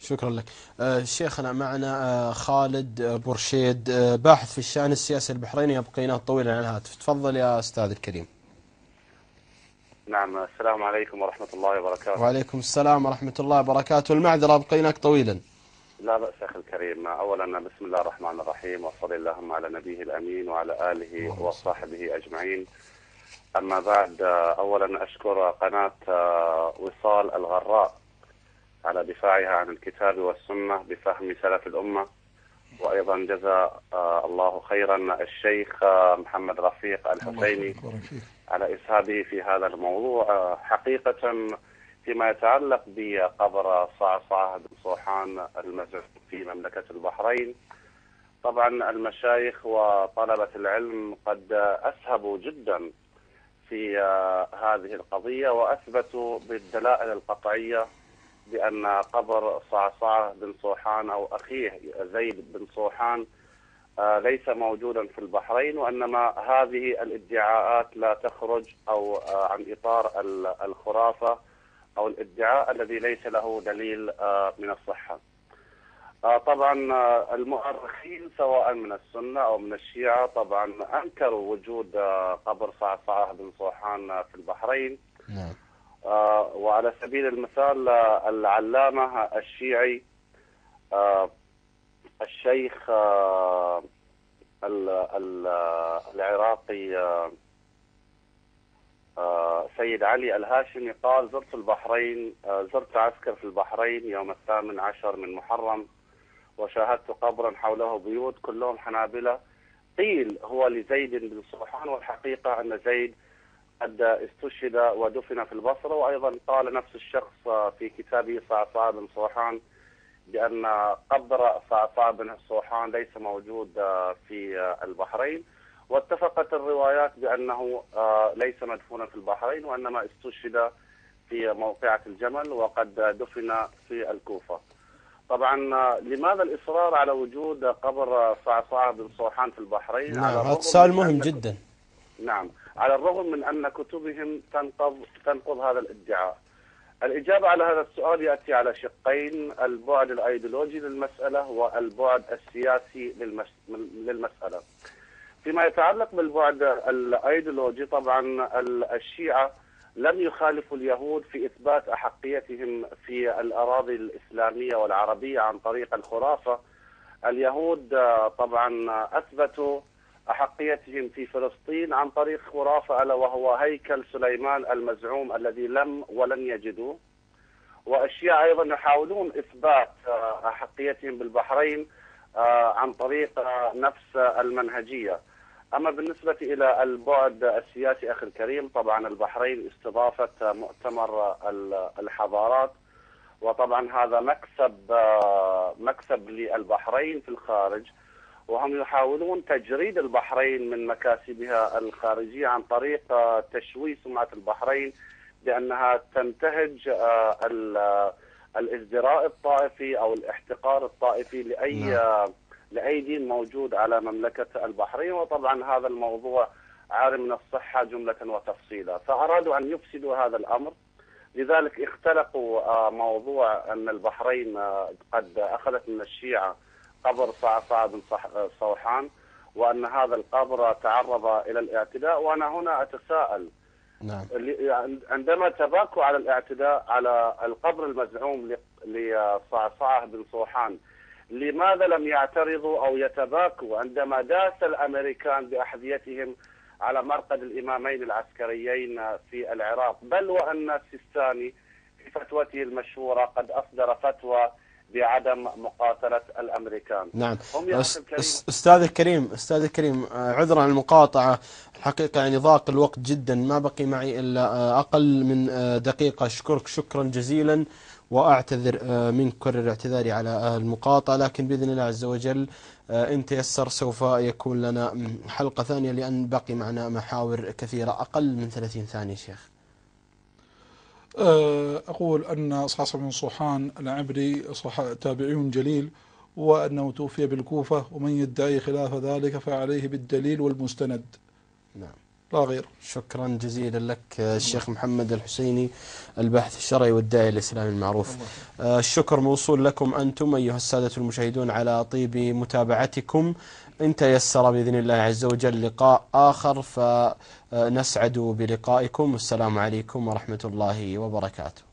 شكرا لك. شيخنا معنا خالد بورشيد، باحث في الشأن السياسي البحريني، يبقينا طويلا على الهاتف. تفضل يا أستاذ الكريم. نعم، السلام عليكم ورحمة الله وبركاته. وعليكم السلام ورحمة الله وبركاته. المعذرة أبقيناك طويلا. لا بأس أخي الكريم. أولا بسم الله الرحمن الرحيم، وصلى اللهم على نبيه الأمين وعلى آله وصحبه أجمعين. أما بعد، أولا أشكر قناة وصال الغراء على دفاعها عن الكتاب والسنة بفهم سلف الأمة، وأيضا جزا الله خيرا الشيخ محمد رفيق الحسيني على إسهابه في هذا الموضوع. حقيقة فيما يتعلق بقبر صعصعة بن صوحان المزعوم في مملكة البحرين، طبعا المشايخ وطلبة العلم قد أسهبوا جدا في هذه القضية، وأثبتوا بالدلائل القطعية بأن قبر صعصعة بن صوحان أو أخيه زيد بن صوحان ليس موجودا في البحرين، وإنما هذه الادعاءات لا تخرج أو عن إطار الخرافة أو الادعاء الذي ليس له دليل من الصحة. طبعا المؤرخين سواء من السنة أو من الشيعة طبعا أنكروا وجود قبر صعصعة بن صوحان في البحرين. نعم. وعلى سبيل المثال العلامة الشيعي الشيخ العراقي سيد علي الهاشمي قال: زرت البحرين، زرت عسكر في البحرين يوم 18 من محرم، وشاهدت قبرا حوله بيوت كلهم حنابلة، قيل هو لزيد بن صوحان، والحقيقة أن زيد قد استشهد ودفن في البصرة. وأيضا قال نفس الشخص في كتابه صعصعة بن صوحان بأن قبر صعصعة بن صوحان ليس موجود في البحرين، واتفقت الروايات بأنه ليس مدفونا في البحرين، وإنما استشهد في موقعة الجمل وقد دفن في الكوفة. طبعا لماذا الإصرار على وجود قبر صعصعة بن صوحان في البحرين؟ نعم، هذا سؤال مهم جدا. نعم، على الرغم من أن كتبهم تنقض هذا الادعاء. الإجابة على هذا السؤال يأتي على شقين: البعد الأيديولوجي للمسألة والبعد السياسي للمسألة. فيما يتعلق بالبعد الأيديولوجي، طبعا الشيعة لم يخالفوا اليهود في إثبات أحقيتهم في الأراضي الإسلامية والعربية عن طريق الخرافة. اليهود طبعا أثبتوا أحقيتهم في فلسطين عن طريق خرافة، ألا وهو هيكل سليمان المزعوم الذي لم ولن يجدوه. والشيعة أيضا يحاولون إثبات أحقيتهم بالبحرين عن طريق نفس المنهجية. أما بالنسبة إلى البعد السياسي أخي الكريم، طبعا البحرين استضافت مؤتمر الحضارات، وطبعا هذا مكسب للبحرين في الخارج، وهم يحاولون تجريد البحرين من مكاسبها الخارجية عن طريق تشويه سمعة البحرين بأنها تنتهج الازدراء الطائفي أو الاحتقار الطائفي لأي دين موجود على مملكة البحرين. وطبعا هذا الموضوع عار من الصحة جملة وتفصيلا، فأرادوا أن يفسدوا هذا الأمر. لذلك اختلقوا موضوع أن البحرين قد أخذت من الشيعة قبر صعصعة بن صوحان، وأن هذا القبر تعرض إلى الاعتداء. وأنا هنا أتساءل، نعم، عندما تباكوا على الاعتداء على القبر المزعوم لصعصعة بن صوحان، لماذا لم يعترضوا أو يتباكوا عندما داس الأمريكان بأحذيتهم على مرقد الإمامين العسكريين في العراق؟ بل وأن السيستاني في فتوته المشهورة قد أصدر فتوى بعدم مقاتلة الأمريكان. نعم. هم يا أستاذ الكريم عذرا عن المقاطعة، الحقيقة يعني ضاق الوقت جدا، ما بقي معي إلا أقل من دقيقة. أشكرك شكرا جزيلا، وأعتذر منك، كرر اعتذاري على المقاطعة، لكن بإذن الله عز وجل إن تيسر سوف يكون لنا حلقة ثانية، لأن بقي معنا محاور كثيرة. أقل من 30 ثانية شيخ. أقول أن صعصع بن صوحان العبري تابعي جليل، وأنه توفي بالكوفة، ومن يدعي خلاف ذلك فعليه بالدليل والمستند. نعم. لا غير. شكرا جزيلا لك الشيخ محمد الحسيني، الباحث الشرعي والداعي الإسلامي المعروف. الشكر موصول لكم أنتم أيها السادة المشاهدون على طيب متابعتكم. إن تيسر بإذن الله عز وجل لقاء آخر فنسعد بلقائكم. السلام عليكم ورحمة الله وبركاته.